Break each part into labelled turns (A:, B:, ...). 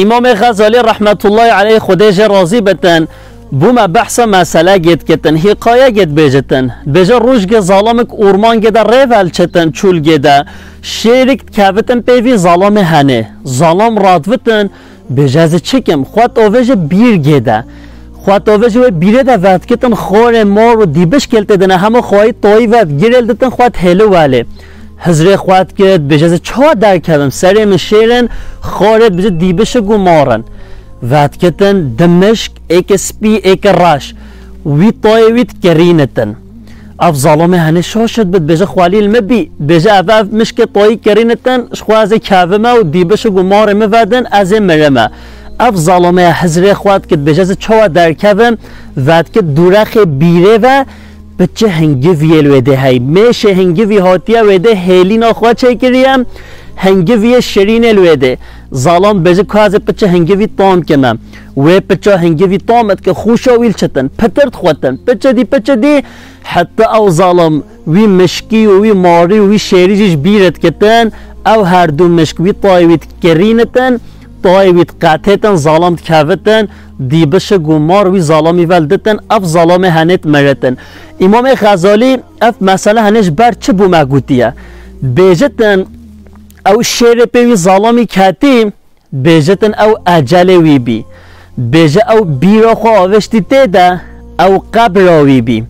A: امام غزالی رحمت الله علیه خودش راضی بتن بوما بحث مسئله گید کتن حقایه گید بیجتن بیجا روش گه ظالمک اورمان گیده ریول چتن چول گیده شیرک کفتن پیوی ظالم هنه ظالم رادوتن بیجا از چکم خواهد اوویج بیر گیده خواهد اوویج و بیره ده وقت کتن خور مار و دیبش کلته دنه همه خواهی تایی وقت گیرل دتن خواهد هلو واله حضره خواهد کرد بیجا از چه در کبم سریم شیرن خورد بیجا دیبش گو مارن وقت کتن دمشق ایک سپی ایک راش وی طای ویت کرینتن اف ظالمه هنه شاشد بد بیجا خوالی المبی بیجا اف مشک طای کرینتن شخواز کافمه و دیبش گو مارمه ودن از مرمه اف ظالمه حضره خواهد کد بیجا از چوا در کبم وقت کد دورخ بیره و بچه هنگوی الویده های میشه هنگوی هاتیه ویده هیلی ناخواه چه کریم هنگوی شرین الویده ظالم بجه که از بچه هنگوی تام کمم و بچه هنگوی تامت که خوشا ویل چتن پترد خوتن بچه دی حتی او ظالم وی مشکی و وی ماری و وی شیریجش بیرد کتن او هر دو مشکوی طایویت کرینتن طایویت قطعتن ظالم تکاوتن دیبش گمار وی ظالمی ولدتن اف ظالم هنت مرتن امام غزالی اف مسئله هنش بر چه بوما گوتیه بیجتن او شیر پیوی ظالمی کتی بیجتن او اجل وی بی بیجه او بیرا خو آوشتی تیده او قبر وی بی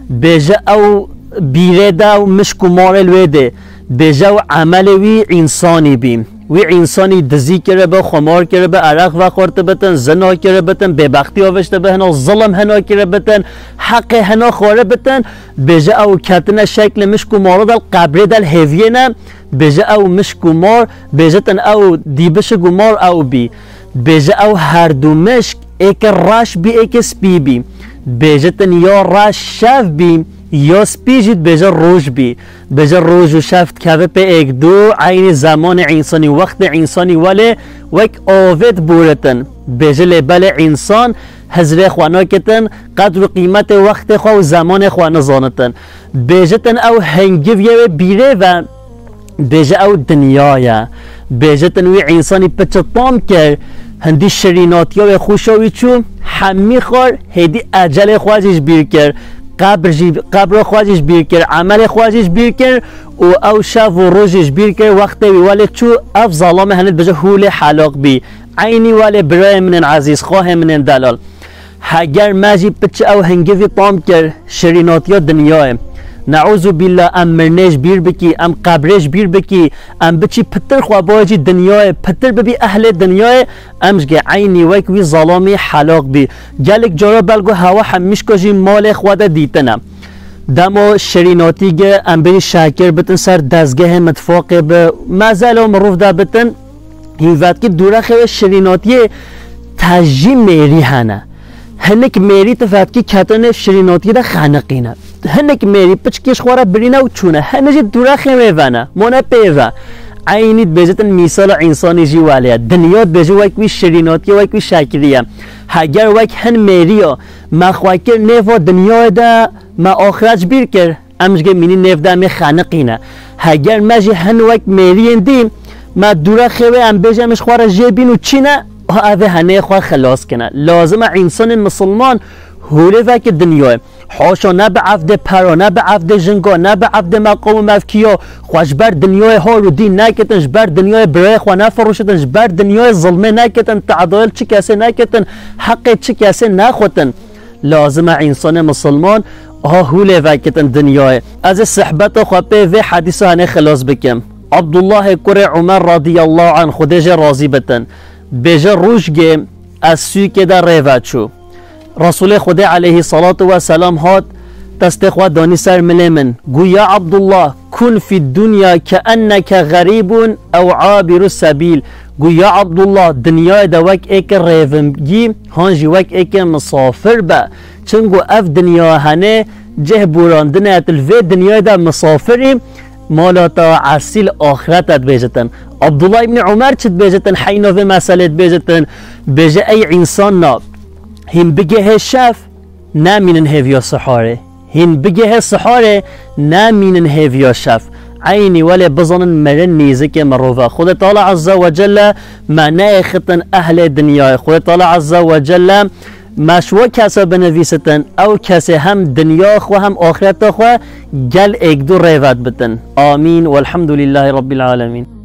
A: بیجه او بیره ده او مشکو مارل ویده بیجه او عمل وی انسانی بی وی انسانی دزی کرده به خمار کرده به عرق و خورده بتن زنا کرده بتن ببختی آوشته به هنا ظلم هنا کرده بتن حق هنا خوره بتن بیجه او کتنه شکل مشکو مارو دل قبره دل هیویه نه بیجه او مشکو مار بیجه تن او دیبش گمار او بی بیجه او هر دو مشک ایک راش بی ایک سپی بی بیجه تن یا راش شف بی یا سپی جید بیجه روش بی بیجه روش و شفت که پی ایک دو عین زمان انسانی وقت انسانی ولی وک آوید بورتن بیجه لبل انسان حضره خوانا کتن قدر و قیمت وقت خواه و زمان خوانا زانتن بیجه تن او هنگویه بیره و بیجه او دنیایا بیجه تن وی انسانی پچه تام کر هندی شریناتی و خوشاوی چون همی خور هیدی اجل خواهش بیر کر قبر خواهش بیر کر عمل خواهش بیر کر و او شف و روزش بیر کر وقتی ولی چو اف ظالم هند بجه حول حلاق بی عینی ولی برای من عزیز خواه من دلال اگر ماجی پچه او هنگوی تام کر شریناتی دنیاه نعوذ بالله ام مرنش بیر بکی ام قبرش بیر بکی ام بچی پتر خواه باجی دنیای پتر ببی اهل دنیای امشگه عینی ویک وی ظلامی حلاق بی گلک جارا بلگو هوا همیش کجی مال خواده دیتنم دمو شریناتی گه ام بری شاکر بتن سر دزگه متفاقه به مزل و مروف ده بتن این وقت که دوره خواه شریناتی تجی میری هنه هنک میری تفت که کتن شریناتی ده خانقینه هنک میری پچکش خواره برینه و چونه هنجی دوره خیمه ونه مونه پیوه عینید بیجتن میسال انسانی جی والیه دنیات بیجو وک وی شریناتی وک وی شاکریه اگر وک هن میریا ما خواکر نیفا دنیا ده ما آخرج بیر کر امشگه مینی نیف ده می خانقینه اگر مجی هن وک میری اندیم ما دوره خیمه ام بیجمش خواره جیبین و چینه اوه هنه خواه خلاص کنه لازم انسان مسلمان هوله وک دنیاه حاشا نه به عفد پرا نه به عفد جنگا نه به عفد مقام مفکیا خوش بر دنیای حال و دین نکتنش بر دنیای برای خواه نفروشتنش بر دنیای ظلمه نکتن تعدایل چی کسی نکتن حق چی کسی نخوتن لازم انسان مسلمان هوله وکتن دنیای از صحبت خواه به و حدیث هنه خلاص بکم عبدالله کر عمر رضی الله عنه خودش راضی بتن بیجه روشگه از سوی که در ریوت شو رسول خدا علیه الصلاة والسلام هات تستخوى دانی سر ملمن گو یا عبدالله کن فی الدنیا کأنک غریب او عابر السبیل گو یا عبدالله دنیا دا وک ایک ریومگی هانجی وک ایک مسافر با چنگو اف دنیا هنه جه براندن اتلوی دنیا دا مسافریم مالاتا عسیل آخرتت بیجتن عبدالله ابن عمر چت بیجتن حینو في مسئلت بیجتن بیجه ای انسان نا هم بگه شف نامینن هیویا سحاره هن بگه سحاره نامینن هیویا شف عيني ولا بظن مرن نيزك مروفا خود تعالى عز وجل معناه ختن أهل دنيا خود تعالى عز وجل مشوا کسا بنویستن او کسی هم دنیا خو هم آخرت خو گل اگدو ریوت بتن آمین والحمد لله رب العالمین.